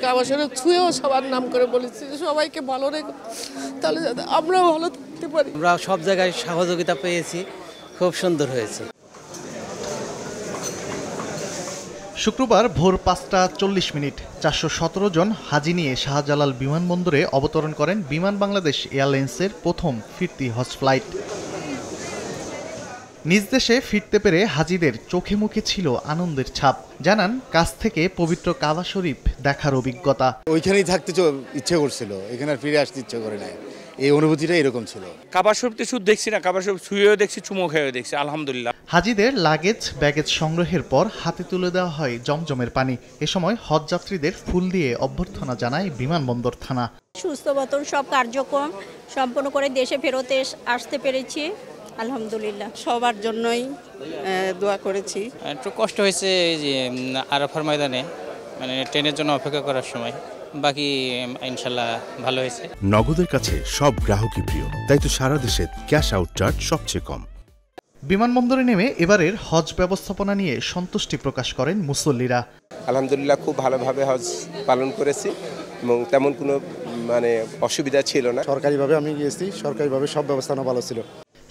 কাবা শরীফ ছুঁয়েও সবার নাম করে বলেছি যে সবাইকে ভালো রেখো, তাহলে যাতে আমরাও ভালো থাকতে পারি। আমরা সব জায়গায় সহযোগিতা পেয়েছি, খুব সুন্দর হয়েছে। শুক্রবার ভোর ৫টা ৪০ মিনিট ৪১৭ জন হাজি নিয়ে শাহজালাল বিমানবন্দরে অবতরণ করেন বিমান বাংলাদেশ এয়ারলাইন্সের প্রথম ফিরতি হজ ফ্লাইট। নিজ দেশে ফিরতে পেরে হাজিদের চোখে মুখে ছিল আনন্দের ছাপ। জানান কাছ থেকে পবিত্র কাবা শরীফ দেখার অভিজ্ঞতা। ওইখানেই থাকতে ইচ্ছে করছিল, এখানে আর ফিরে আসতে ইচ্ছে করে নাই। এই অনুভূতিটা এরকম ছিল। কাবা শরীফতে শুধু দেখছি না, কাবা শরীফ ছুঁয়েও দেখছি, চুমো খেয়েও দেখছি, আলহামদুলিল্লাহ। হাজিদের ব্যাগেজ সংগ্রহের পর হাতে তুলে দেওয়া হয় জমজমের পানি। এ সময় হজ যাত্রীদের ফুল দিয়ে অভ্যর্থনা জানায় বিমানবন্দর থানা। সুস্থ মতন সব কার্যক্রম সম্পন্ন করে দেশে ফেরত আসতে পেরেছি, আলহামদুলিল্লাহ। সবার জন্যই দোয়া করেছি। একটু কষ্ট হয়েছে এই যে আরাফার ময়দানে, মানে ট্রেনের জন্য অপেক্ষা করার সময়। বাকি ইনশাল্লাহ ভালো হয়েছে। নগদের কাছে সব গ্রাহকই প্রিয়, তাই তো সারা দেশে ক্যাশ আউট চার্জ সবচেয়ে কম। বিমানবন্দরে নেমে এবারের হজ ব্যবস্থাপনা নিয়ে সন্তুষ্টি প্রকাশ করেন মুসল্লিরা। আলহামদুলিল্লাহ খুব ভালোভাবে হজ পালন করেছি এবং তেমন কোনো অসুবিধা ছিল না। সরকারিভাবে আমি গিয়েছি, সরকারিভাবে সব ব্যবস্থানো ভালো ছিল।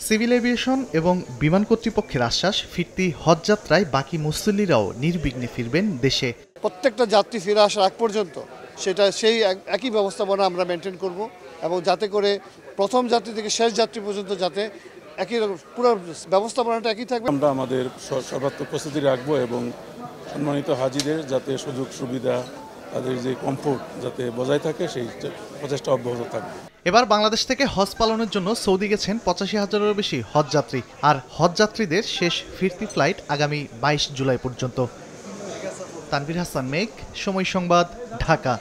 সিভিল এভিয়েশন এবং বিমান কর্তৃপক্ষের আশ্বাস, ফিরতি হজ যাত্রায় বাকি মুসল্লিরাও নির্বিঘ্নে ফিরবেন দেশে। প্রত্যেকটা যাত্রী ফিরে আসার আগ পর্যন্ত সেই একই ব্যবস্থাপনা আমরা মেনটেন করব এবং যাতে করে প্রথম যাত্রী থেকে শেষ যাত্রী পর্যন্ত যাতে একই পুরো ব্যবস্থাপনাটা একই থাকবে। আমরা আমাদের সর্বাত্মক প্রস্তুতি রাখবো এবং সম্মানিত হাজিদের যাতে সুযোগ সুবিধা, তাদের যে কমফোর্ট যাতে বজায় থাকে সেই প্রচেষ্টা অব্যাহত থাকবে। এবার বাংলাদেশ থেকে হজ পালনের জন্য সৌদি গেছেন ৮৫,০০০-এরও বেশি হজ যাত্রী। আর হজ যাত্রীদের শেষ ফিরতি ফ্লাইট আগামী ২২ জুলাই পর্যন্ত। তানভীর হাসান মেঘ, সময় সংবাদ, ঢাকা।